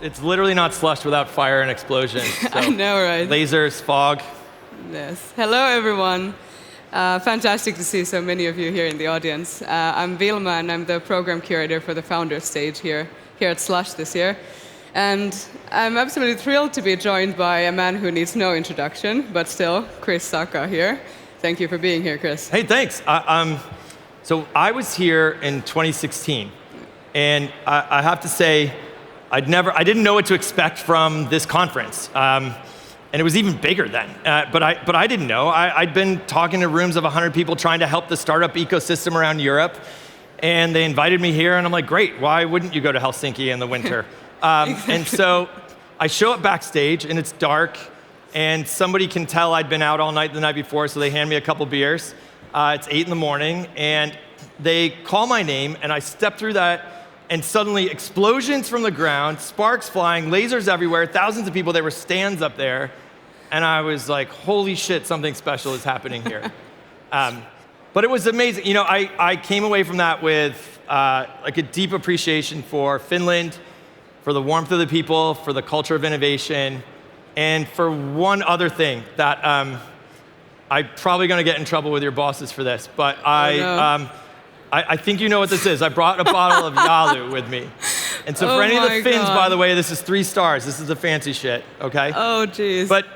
It's literally not Slush without fire and explosion. So I know, right? Lasers, fog. Yes. Hello, everyone. Fantastic to see so many of you here in the audience. I'm Vilma, and I'm the program curator for the Founders Stage here at Slush this year. And I'm absolutely thrilled to be joined by a man who needs no introduction, but still, Chris Sacca here. Thank you for being here, Chris. Hey, thanks. So I was here in 2016, and I have to say, I didn't know what to expect from this conference. And it was even bigger then, but I didn't know. I'd been talking to rooms of 100 people trying to help the startup ecosystem around Europe, and they invited me here, and I'm like, great, why wouldn't you go to Helsinki in the winter? Exactly. And so I show up backstage, and it's dark, and somebody can tell I'd been out all night the night before, so they hand me a couple beers. It's 8 in the morning, and they call my name, and I step through that, and suddenly explosions from the ground, sparks flying, lasers everywhere, thousands of people, there were stands up there, and I was like, holy shit, something special is happening here. But it was amazing. You know, I came away from that with like a deep appreciation for Finland, for the warmth of the people, for the culture of innovation, and for one other thing that I'm probably gonna get in trouble with your bosses for this, but I think you know what this is. I brought a bottle of Yalu with me. And so for any of the Finns, by the way, this is 3 stars. This is the fancy shit, okay? Oh, geez. But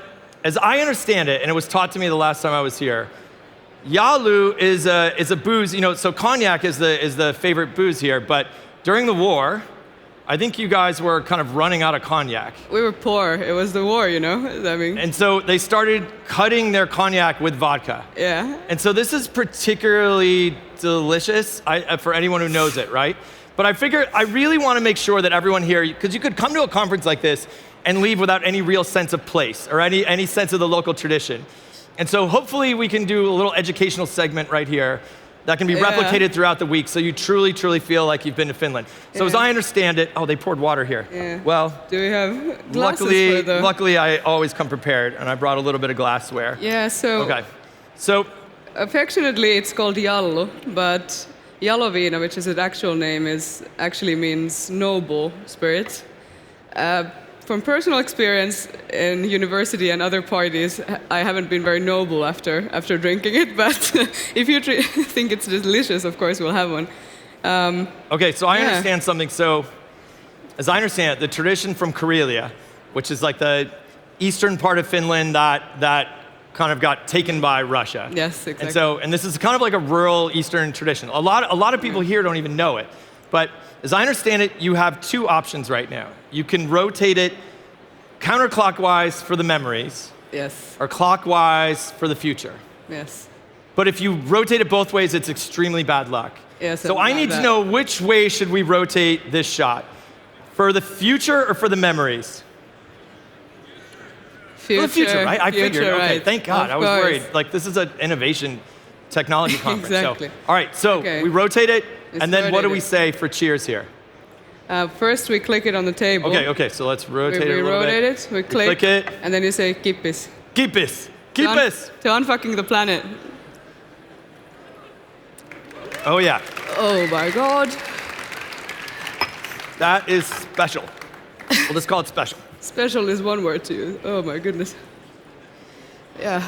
as I understand it, and it was taught to me the last time I was here, Yalu is a booze, you know, so cognac is the favorite booze here, but during the war, I think you guys were kind of running out of cognac. We were poor. It was the war, you know? I mean. And so they started cutting their cognac with vodka. Yeah. And so this is particularly delicious for anyone who knows it, right? But I figured I really want to make sure that everyone here, because you could come to a conference like this and leave without any real sense of place or any sense of the local tradition. And so hopefully we can do a little educational segment right here that can be replicated throughout the week so you truly, truly feel like you've been to Finland. So as I understand it, oh, they poured water here. Yeah. Well, do we have glasses luckily I always come prepared, and I brought a little bit of glassware. Yeah, so... Okay, so... Affectionately, it's called Jallu, but Jaloviina, which is its actual name, actually means noble spirit. From personal experience in university and other parties, I haven't been very noble after drinking it, but if you think it's delicious, of course we'll have one. Okay, so I understand something. So, as I understand it, the tradition from Karelia, which is like the eastern part of Finland that kind of got taken by Russia. Yes, exactly. And this is kind of like a rural eastern tradition. A lot of people here don't even know it. But as I understand it, you have 2 options right now. You can rotate it counterclockwise for the memories. Yes. Or clockwise for the future. Yes. But if you rotate it both ways, it's extremely bad luck. Yes, so I need to know which way should we rotate this shot? For the future or for the memories? Future. For the future, right? I figured. Okay, right. Thank God. Of I was course. worried. Like, this is an innovation technology conference. Exactly. So, all right, so we rotate it, and then what do we rotated. say for cheers here? First, we click it on the table. Okay, so let's rotate it a little rotate bit. We click it. And then you say, kippis. Kippis. Kippis. To unfucking the planet. Oh, yeah. Oh, my God. That is special. We'll just call it special. Special is one word to use. Oh, my goodness. Yeah.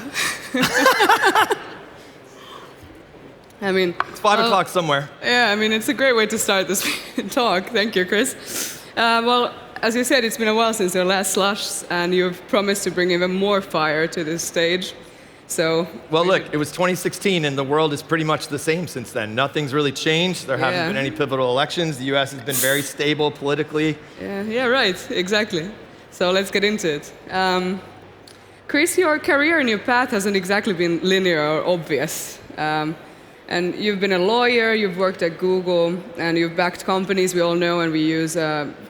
I mean... It's 5 o'clock somewhere. Yeah, I mean, it's a great way to start this talk. Thank you, Chris. Well, as you said, it's been a while since your last Slush, and you've promised to bring even more fire to this stage. So... Well, look, it was 2016, and the world is pretty much the same since then. Nothing's really changed. There haven't been any pivotal elections. The US has been very stable politically. Yeah, right, exactly. So let's get into it. Chris, your career and your path hasn't exactly been linear or obvious. And you've been a lawyer, you've worked at Google, and you've backed companies we all know, and we use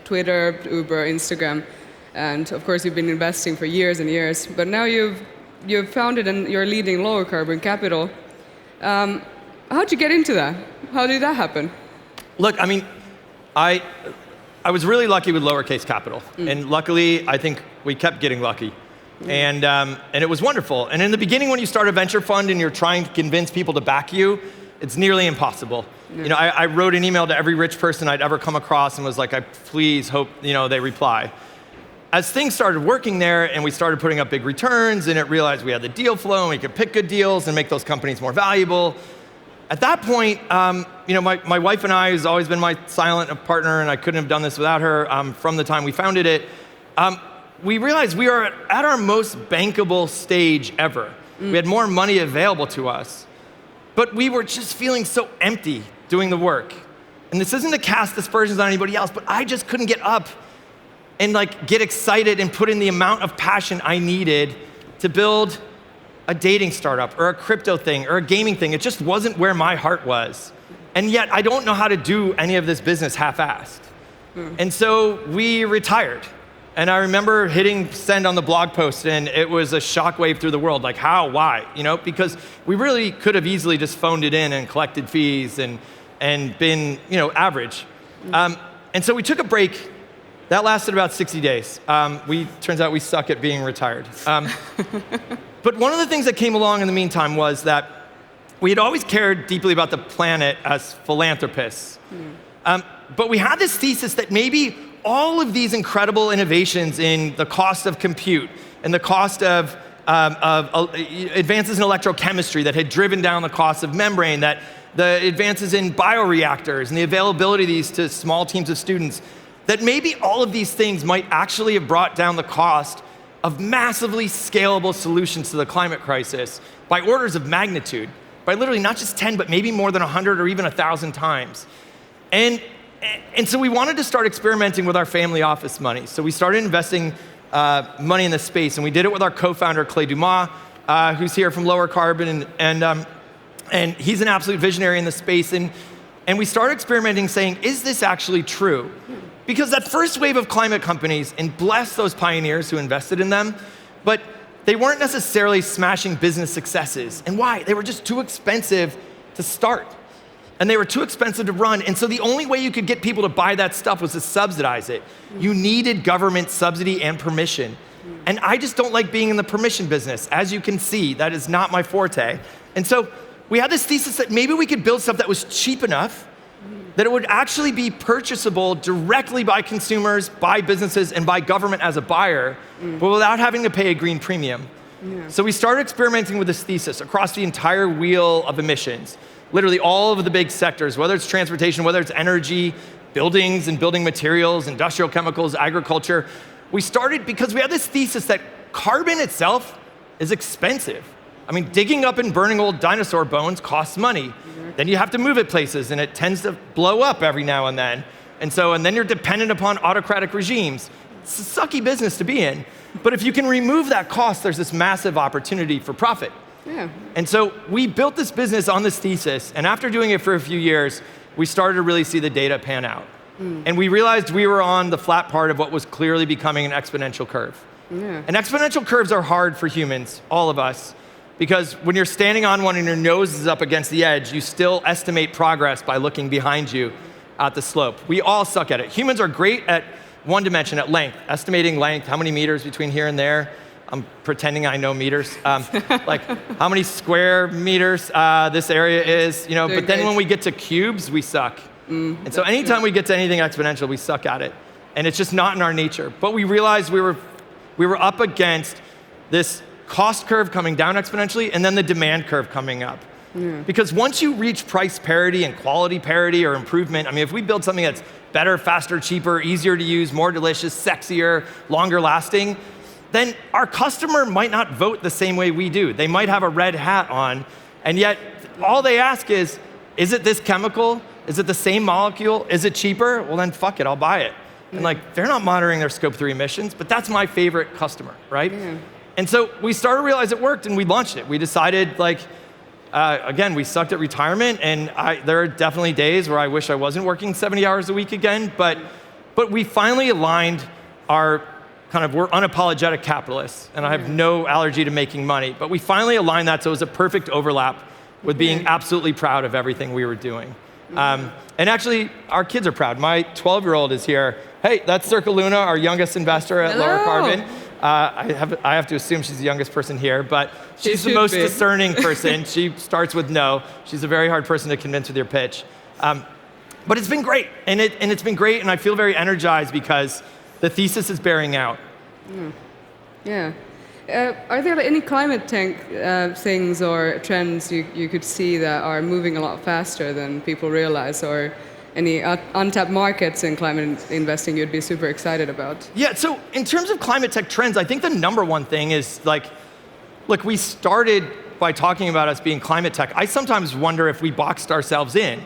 Twitter, Uber, Instagram, and of course you've been investing for years and years. But now you've founded and you're leading Lowercarbon Capital. How'd you get into that? How did that happen? Look, I mean, I was really lucky with lowercase capital, and luckily I think we kept getting lucky. And it was wonderful. And in the beginning, when you start a venture fund and you're trying to convince people to back you, It's nearly impossible. I wrote an email to every rich person I'd ever come across and was like, I please hope they reply. As things started working there and we started putting up big returns and it realized we had the deal flow and we could pick good deals and make those companies more valuable, at that point, my wife and I, who's always been my silent partner, and I couldn't have done this without her from the time we founded it, we realized we are at our most bankable stage ever. We had more money available to us, but we were just feeling so empty doing the work. And this isn't to cast aspersions on anybody else, but I just couldn't get up and get excited and put in the amount of passion I needed to build a dating startup or a crypto thing or a gaming thing. It just wasn't where my heart was. And yet I don't know how to do any of this business half-assed. And so we retired. And I remember hitting send on the blog post and it was a shockwave through the world. Like, how, why? Because we really could have easily just phoned it in and collected fees and been, average. And so we took a break. That lasted about 60 days. Turns out we suck at being retired. But one of the things that came along in the meantime was that we had always cared deeply about the planet as philanthropists. But we had this thesis that maybe all of these incredible innovations in the cost of compute and the cost of advances in electrochemistry that had driven down the cost of membrane, that the advances in bioreactors and the availability of these to small teams of students, that maybe all of these things might actually have brought down the cost of massively scalable solutions to the climate crisis by orders of magnitude, by literally not just 10, but maybe more than 100 or even 1,000 times. And so we wanted to start experimenting with our family office money. So we started investing money in this space, and we did it with our co-founder, Clay Dumas, who's here from Lowercarbon, and he's an absolute visionary in the space. And we started experimenting, saying, is this actually true? Because that first wave of climate companies, and bless those pioneers who invested in them, but they weren't necessarily smashing business successes. And why? They were just too expensive to start. And they were too expensive to run. And so the only way you could get people to buy that stuff was to subsidize it. You needed government subsidy and permission. And I just don't like being in the permission business. As you can see, that is not my forte. And so we had this thesis that maybe we could build stuff that was cheap enough that it would actually be purchasable directly by consumers, by businesses, and by government as a buyer, but without having to pay a green premium. So we started experimenting with this thesis across the entire wheel of emissions, literally all of the big sectors, whether it's transportation, whether it's energy, buildings and building materials, industrial chemicals, agriculture. We started because we had this thesis that carbon itself is expensive. I mean, digging up and burning old dinosaur bones costs money. Then you have to move it places, and it tends to blow up every now and then. And then you're dependent upon autocratic regimes. It's a sucky business to be in. But if you can remove that cost, there's this massive opportunity for profit. And so we built this business on this thesis, and after doing it for a few years, we started to really see the data pan out. And we realized we were on the flat part of what was clearly becoming an exponential curve. And exponential curves are hard for humans, all of us, because when you're standing on one and your nose is up against the edge, you still estimate progress by looking behind you at the slope. We all suck at it. Humans are great at one dimension, at length, estimating length, how many meters between here and there. I'm pretending I know meters. Like how many square meters this area is, but then when we get to cubes, we suck. And so anytime we get to anything exponential, we suck at it. And it's just not in our nature. But we realized we were up against this cost curve coming down exponentially, and then the demand curve coming up. Because once you reach price parity and quality parity or improvement, I mean, if we build something that's better, faster, cheaper, easier to use, more delicious, sexier, longer lasting, then our customer might not vote the same way we do. They might have a red hat on, and yet all they ask is it this chemical? Is it the same molecule? Is it cheaper? Well, then fuck it, I'll buy it. And they're not monitoring their scope 3 emissions, but that's my favorite customer, right? And so we started to realize it worked, and we launched it. We decided, again, we sucked at retirement, and there are definitely days where I wish I wasn't working 70 hours a week again, but we finally aligned our we're unapologetic capitalists, and I have no allergy to making money, but we finally aligned that so it was a perfect overlap with being absolutely proud of everything we were doing. And actually, our kids are proud. My 12-year-old is here. Hey, that's Circa Luna, our youngest investor at Lowercarbon. I have to assume she's the youngest person here, but she's the most discerning person. She starts with no. She's a very hard person to convince with your pitch. But it's been great, and it's been great, and I feel very energized because the thesis is bearing out. Yeah. Are there any climate things or trends you could see that are moving a lot faster than people realize, or any untapped markets in climate investing you'd be super excited about? Yeah, so in terms of climate tech trends, I think the number one thing is like, look, we started by talking about us being climate tech. I sometimes wonder if we boxed ourselves in.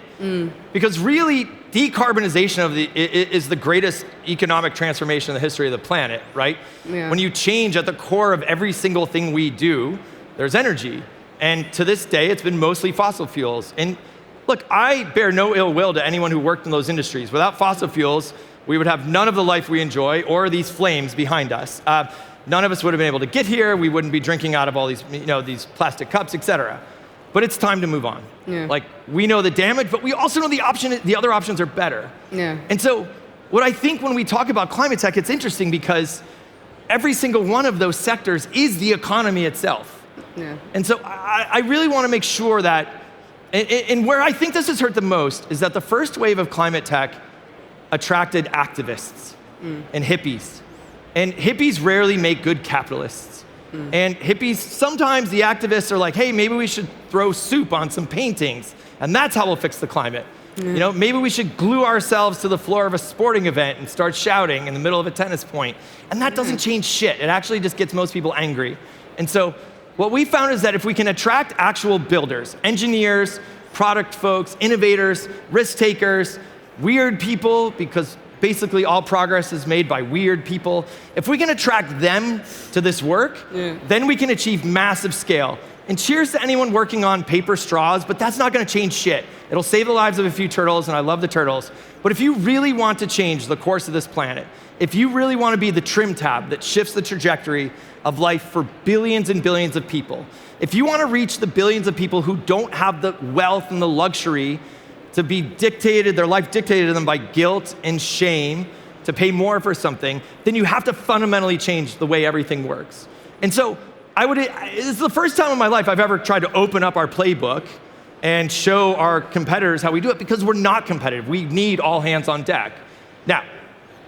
Because really, decarbonization is the greatest economic transformation in the history of the planet, right? Yeah. When you change at the core of every single thing we do, there's energy. And to this day, it's been mostly fossil fuels. And look, I bear no ill will to anyone who worked in those industries. Without fossil fuels, we would have none of the life we enjoy or these flames behind us. None of us would have been able to get here. We wouldn't be drinking out of all these, these plastic cups, et cetera. But it's time to move on. Yeah. Like, we know the damage, but we also know the other options are better. Yeah. And so what I think when we talk about climate tech, it's interesting because every single one of those sectors is the economy itself. Yeah. And so I really want to make sure that, and where I think this has hurt the most is that the first wave of climate tech attracted activists and hippies. And hippies rarely make good capitalists. And hippies, sometimes the activists are like, hey, maybe we should throw soup on some paintings, and that's how we'll fix the climate. Maybe we should glue ourselves to the floor of a sporting event and start shouting in the middle of a tennis point. And that doesn't change shit. It actually just gets most people angry. And so what we found is that if we can attract actual builders, engineers, product folks, innovators, risk takers, weird people, because basically all progress is made by weird people. If we can attract them to this work, then we can achieve massive scale. And cheers to anyone working on paper straws, but that's not gonna change shit. It'll save the lives of a few turtles, and I love the turtles. But if you really want to change the course of this planet, if you really want to be the trim tab that shifts the trajectory of life for billions and billions of people, if you want to reach the billions of people who don't have the wealth and the luxury to be their life dictated to them by guilt and shame to pay more for something, then you have to fundamentally change the way everything works. And so it's the first time in my life I've ever tried to open up our playbook and show our competitors how we do it, because we're not competitive. We need all hands on deck. Now,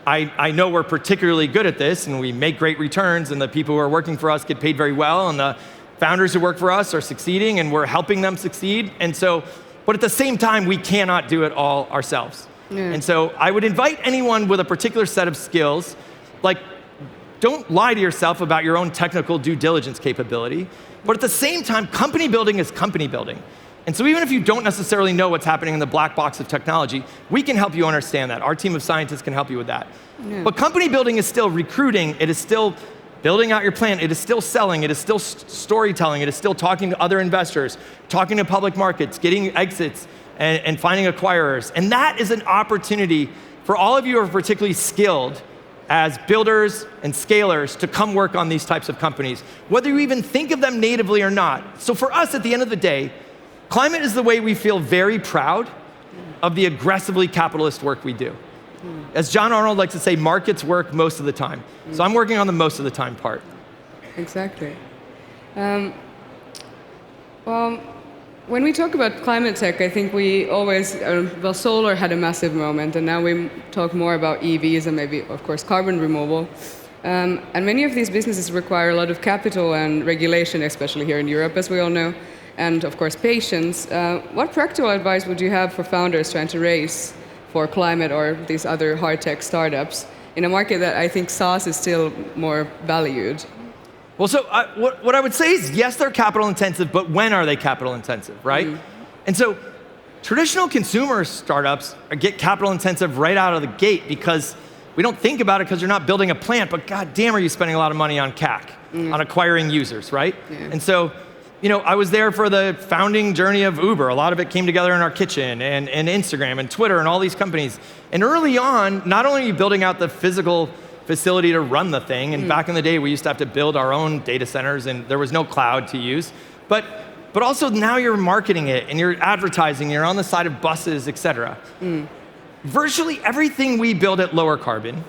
I know we're particularly good at this, and we make great returns, and the people who are working for us get paid very well, and the founders who work for us are succeeding, and we're helping them succeed. And so, but at the same time, we cannot do it all ourselves. And so I would invite anyone with a particular set of skills, like, don't lie to yourself about your own technical due diligence capability, but at the same time, company building is company building. And so even if you don't necessarily know what's happening in the black box of technology, we can help you understand that. Our team of scientists can help you with that. But company building is still recruiting, it is still building out your plan, it is still selling, it is still storytelling, it is still talking to other investors, talking to public markets, getting exits, and finding acquirers. And that is an opportunity for all of you who are particularly skilled as builders and scalers to come work on these types of companies, whether you even think of them natively or not. So for us, at the end of the day, climate is the way we feel very proud of the aggressively capitalist work we do. As John Arnold likes to say, markets work most of the time. So I'm working on the most of the time part. Exactly. Well, when we talk about climate tech, I think we always, solar had a massive moment, and now we talk more about EVs and maybe, of course, carbon removal. And many of these businesses require a lot of capital and regulation, especially here in Europe, as we all know, and of course, patience. What practical advice would you have for founders trying to raise for climate or these other hard tech startups in a market that I think SaaS is still more valued? Well, so what I would say is, yes, they're capital intensive, but when are they capital intensive, right? And so traditional consumer startups get capital intensive right out of the gate because we don't think about it because you're not building a plant, but god damn are you spending a lot of money on CAC, on acquiring users, right? And so, I was there for the founding journey of Uber. A lot of it came together in our kitchen, and Instagram and Twitter and all these companies. And early on, not only are you building out the physical facility to run the thing, and back in the day we used to have to build our own data centers and there was no cloud to use, but also now you're marketing it and you're advertising, you're on the side of buses, etc. Virtually everything we build at Lowercarbon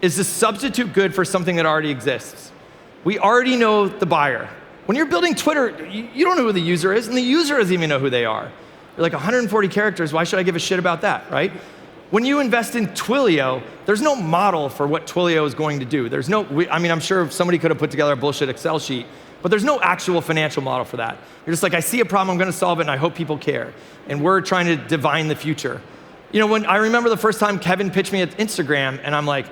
is a substitute good for something that already exists. We already know the buyer. When you're building Twitter, you don't know who the user is, and the user doesn't even know who they are. You're like 140 characters, why should I give a shit about that, right? When you invest in Twilio, there's no model for what Twilio is going to do. There's no, I mean, I'm sure somebody could have put together a bullshit Excel sheet, but there's no actual financial model for that. You're just like, I see a problem, I'm gonna solve it, and I hope people care. And we're trying to divine the future. You know, when I remember the first time Kevin pitched me at Instagram, and I'm like,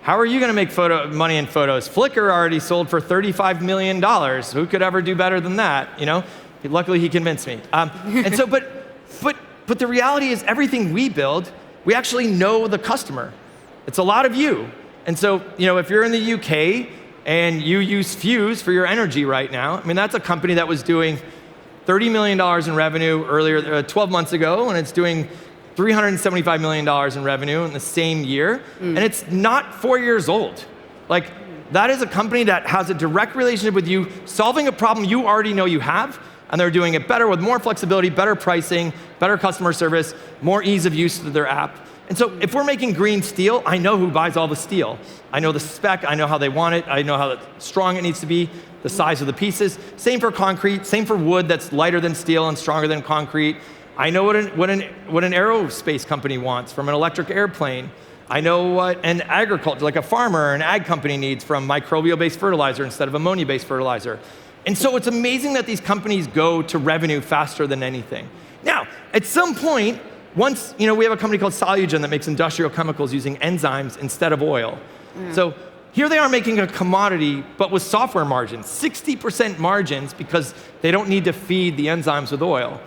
how are you gonna make money in photos? Flickr already sold for $35 million. Who could ever do better than that, you know? Luckily, he convinced me. And so, but the reality is everything we build, we actually know the customer. It's a lot of you. And so, you know, if you're in the UK and you use Fuse for your energy right now, I mean, that's a company that was doing $30 million in revenue earlier, 12 months ago, and it's doing $375 million in revenue in the same year, and it's not 4 years old. Like, that is a company that has a direct relationship with you, solving a problem you already know you have, and they're doing it better with more flexibility, better pricing, better customer service, more ease of use of their app. And so if we're making green steel, I know who buys all the steel. I know the spec, I know how they want it, I know how strong it needs to be, the size of the pieces. Same for concrete, same for wood that's lighter than steel and stronger than concrete. I know what an aerospace company wants from an electric airplane. I know what an agriculture, like a farmer or an ag company needs from microbial-based fertilizer instead of ammonia-based fertilizer. And so it's amazing that these companies go to revenue faster than anything. Now, at some point, once, you know, we have a company called Solugen that makes industrial chemicals using enzymes instead of oil. So here they are making a commodity, but with software margins, 60% margins because they don't need to feed the enzymes with oil.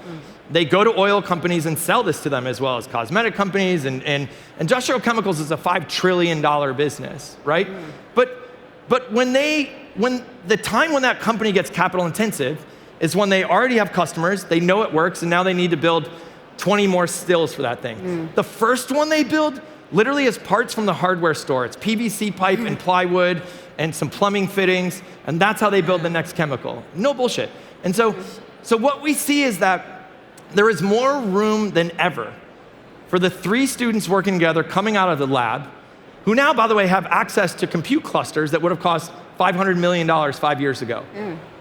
They go to oil companies and sell this to them as well as cosmetic companies, and industrial chemicals is a $5 trillion business, right? But when the time when that company gets capital intensive is when they already have customers, they know it works, and now they need to build 20 more stills for that thing. The first one they build literally is parts from the hardware store. It's PVC pipe and plywood and some plumbing fittings, and that's how they build the next chemical. No bullshit. And so what we see is that there is more room than ever for the 3 students working together coming out of the lab, who now, by the way, have access to compute clusters that would have cost $500 million 5 years ago.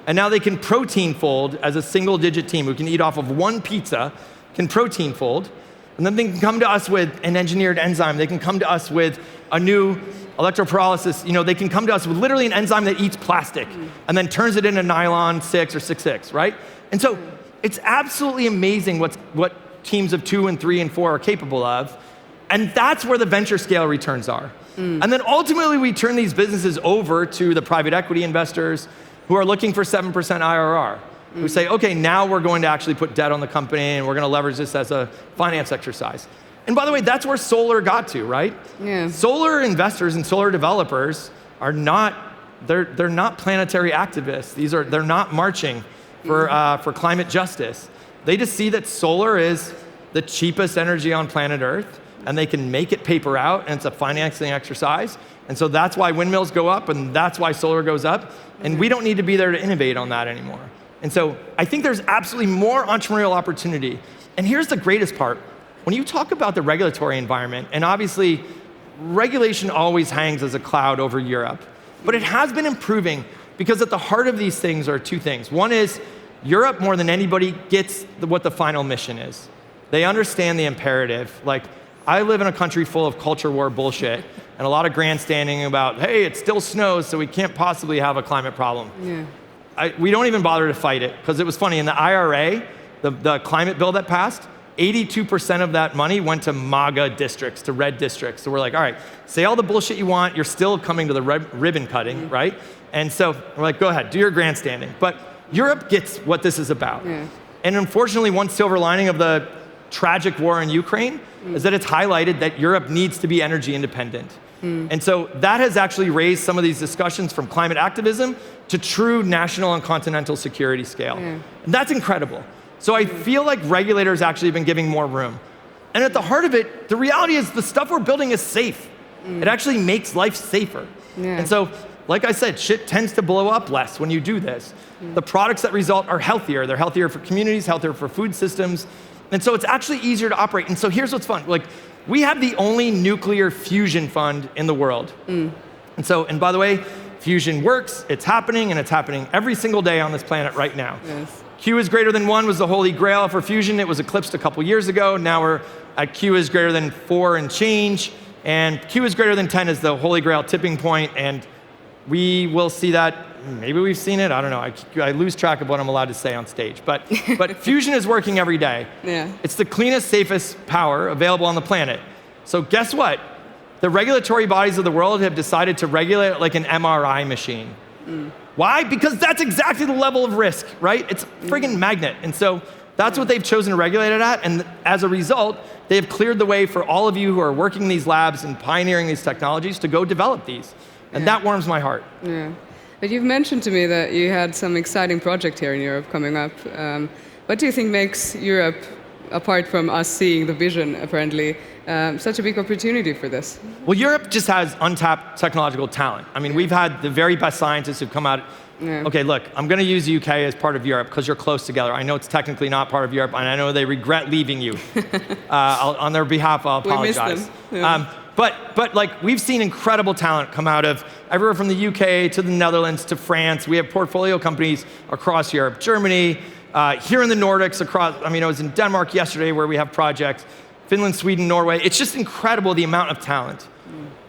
And now they can protein fold as a single-digit team who can eat off of one pizza, can protein fold, and then they can come to us with an engineered enzyme. They can come to us with a new electropyrolysis. You know, they can come to us with literally an enzyme that eats plastic and then turns it into nylon 6 or 6,6, right? And so it's absolutely amazing what teams of 2 and 3 and 4 are capable of. And that's where the venture scale returns are. And then ultimately we turn these businesses over to the private equity investors who are looking for 7% IRR, who say, okay, now we're going to actually put debt on the company and we're going to leverage this as a finance exercise. And by the way, that's where solar got to, right? Solar investors and solar developers are not, they're not planetary activists. They're not marching for climate justice. They just see that solar is the cheapest energy on planet Earth, and they can make it paper out, and it's a financing exercise. And so that's why windmills go up, and that's why solar goes up. And we don't need to be there to innovate on that anymore. And so I think there's absolutely more entrepreneurial opportunity. And here's the greatest part. When you talk about the regulatory environment, and obviously regulation always hangs as a cloud over Europe, but it has been improving because at the heart of these things are 2 things. One is Europe, more than anybody, gets what the final mission is. They understand the imperative. Like, I live in a country full of culture war bullshit and a lot of grandstanding about, hey, it still snows, so we can't possibly have a climate problem. We don't even bother to fight it, because it was funny, in the IRA, the climate bill that passed, 82% of that money went to MAGA districts, to red districts. So we're like, all right, say all the bullshit you want, you're still coming to the ribbon cutting, right? And so we're like, go ahead, do your grandstanding. But Europe gets what this is about. And unfortunately, one silver lining of the tragic war in Ukraine is that it's highlighted that Europe needs to be energy independent. And so that has actually raised some of these discussions from climate activism to true national and continental security scale. And that's incredible. So I feel like regulators actually have been giving more room. And at the heart of it, the reality is the stuff we're building is safe. It actually makes life safer. And so, like I said, shit tends to blow up less when you do this. The products that result are healthier. They're healthier for communities, healthier for food systems. And so it's actually easier to operate. And so here's what's fun. Like, we have the only nuclear fusion fund in the world. And by the way, Fusion works, it's happening, and it's happening every single day on this planet right now. Yes. Q is greater than 1 was the holy grail for Fusion. It was eclipsed a couple years ago. Now we're at Q is greater than 4 and change. And Q is greater than 10 is the holy grail tipping point. And we will see that. Maybe we've seen it. I don't know. I lose track of what I'm allowed to say on stage. But Fusion is working every day. Yeah. It's the cleanest, safest power available on the planet. So guess what? The regulatory bodies of the world have decided to regulate it like an MRI machine. Why? Because that's exactly the level of risk, right? It's a friggin' magnet. And so that's what they've chosen to regulate it at. And as a result, they have cleared the way for all of you who are working in these labs and pioneering these technologies to go develop these. And that warms my heart. Yeah. But you've mentioned to me that you had some exciting project here in Europe coming up. What do you think makes Europe, apart from us seeing the vision, apparently, such a big opportunity for this? Well, Europe just has untapped technological talent. I mean, we've had the very best scientists who've come out. Okay, look, I'm going to use the UK as part of Europe because you're close together. I know it's technically not part of Europe, and I know they regret leaving you. On their behalf, I'll apologize. We miss them. Yeah. But like, we've seen incredible talent come out of everywhere from the UK to the Netherlands to France. We have portfolio companies across Europe, Germany, here in the Nordics, across, I mean, I was in Denmark yesterday where we have projects, Finland, Sweden, Norway. It's just incredible the amount of talent.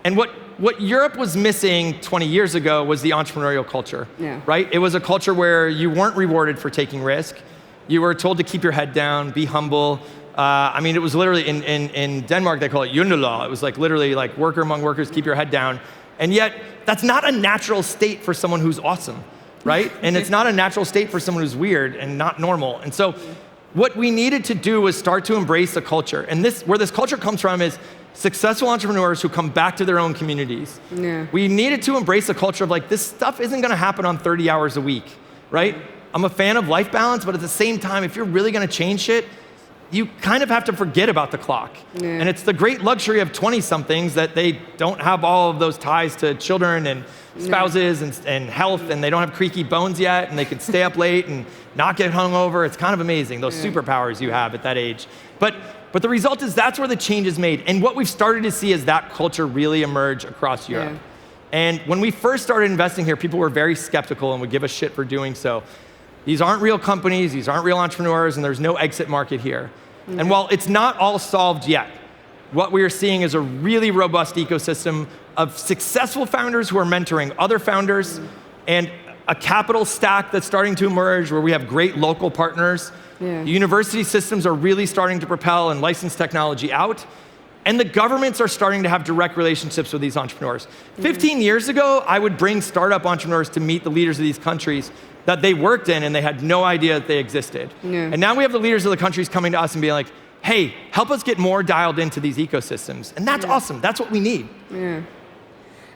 And what Europe was missing 20 years ago was the entrepreneurial culture, right? It was a culture where you weren't rewarded for taking risk. You were told to keep your head down, be humble. I mean, it was literally, in Denmark, they call it Jundelaw. It was like literally like worker among workers, keep your head down. And yet, that's not a natural state for someone who's awesome, right? And it's not a natural state for someone who's weird and not normal. And so what we needed to do was start to embrace the culture. And where this culture comes from is successful entrepreneurs who come back to their own communities. We needed to embrace the culture of like, this stuff isn't gonna happen on 30 hours a week, right? I'm a fan of life balance, but at the same time, if you're really gonna change shit, you kind of have to forget about the clock. And it's the great luxury of 20-somethings that they don't have all of those ties to children and spouses and health, and they don't have creaky bones yet, and they can stay up late and not get hungover. It's kind of amazing, those superpowers you have at that age. But the result is that's where the change is made. And what we've started to see is that culture really emerge across Europe. And when we first started investing here, people were very skeptical and would give us shit for doing so. These aren't real companies, these aren't real entrepreneurs, and there's no exit market here. And while it's not all solved yet, what we are seeing is a really robust ecosystem of successful founders who are mentoring other founders, and a capital stack that's starting to emerge where we have great local partners. The university systems are really starting to propel and license technology out. And the governments are starting to have direct relationships with these entrepreneurs. 15 years ago, I would bring startup entrepreneurs to meet the leaders of these countries that they worked in, and they had no idea that they existed. And now we have the leaders of the countries coming to us and being like, hey, help us get more dialed into these ecosystems. And that's awesome. That's what we need.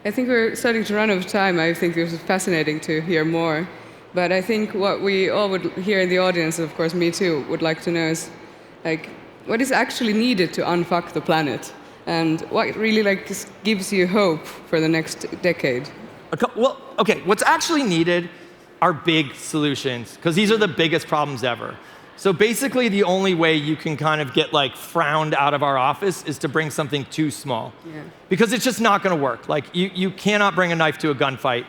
I think we're starting to run out of time. I think it was fascinating to hear more. But I think what we all would here in the audience, of course me too, would like to know is like, what is actually needed to unfuck the planet? And what really like gives you hope for the next decade? Well, okay, what's actually needed are big solutions, because these are the biggest problems ever. So basically the only way you can kind of get like frowned out of our office is to bring something too small. Because it's just not gonna work. Like you cannot bring a knife to a gunfight.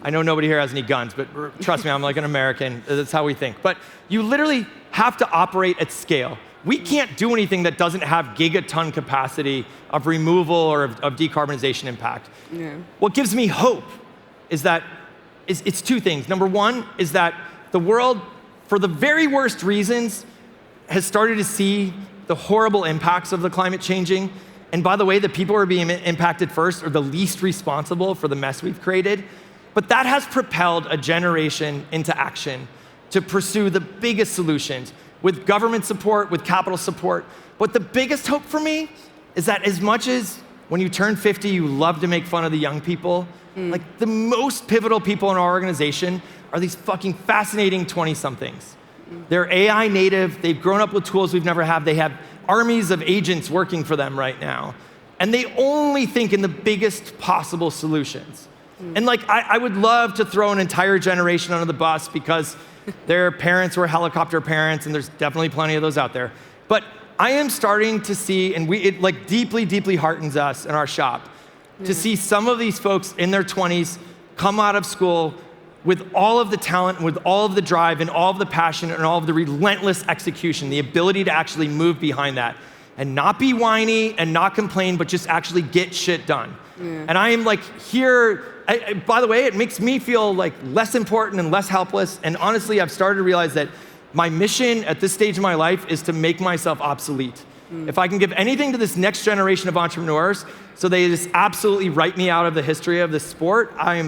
I know nobody here has any guns, but trust me, I'm like an American, that's how we think. But you literally have to operate at scale. We can't do anything that doesn't have gigaton capacity of removal or of decarbonization impact. What gives me hope is that it's two things. Number one is that the world, for the very worst reasons, has started to see the horrible impacts of the climate changing. And by the way, the people who are being impacted first are the least responsible for the mess we've created. But that has propelled a generation into action to pursue the biggest solutions with government support, with capital support. But the biggest hope for me is that as much as when you turn 50, you love to make fun of the young people, like the most pivotal people in our organization are these fucking fascinating 20-somethings. They're AI native, they've grown up with tools we've never had, they have armies of agents working for them right now. And they only think in the biggest possible solutions. And like, I would love to throw an entire generation under the bus because their parents were helicopter parents, and there's definitely plenty of those out there. But I am starting to see, and it like deeply, deeply heartens us in our shop, to see some of these folks in their 20s come out of school with all of the talent, with all of the drive, and all of the passion, and all of the relentless execution, the ability to actually move behind that, and not be whiny and not complain, but just actually get shit done. Yeah. And I am like here, by the way, it makes me feel like less important and less helpless. And honestly, I've started to realize that my mission at this stage of my life is to make myself obsolete. If I can give anything to this next generation of entrepreneurs so they just absolutely write me out of the history of this sport, I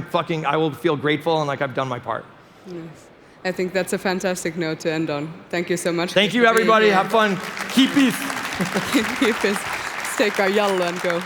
will feel grateful and like I've done my part. Yes. I think that's a fantastic note to end on. Thank you so much. Thank you, everybody. Have fun. Keep peace. Keep peace. Let's take our jallo and go.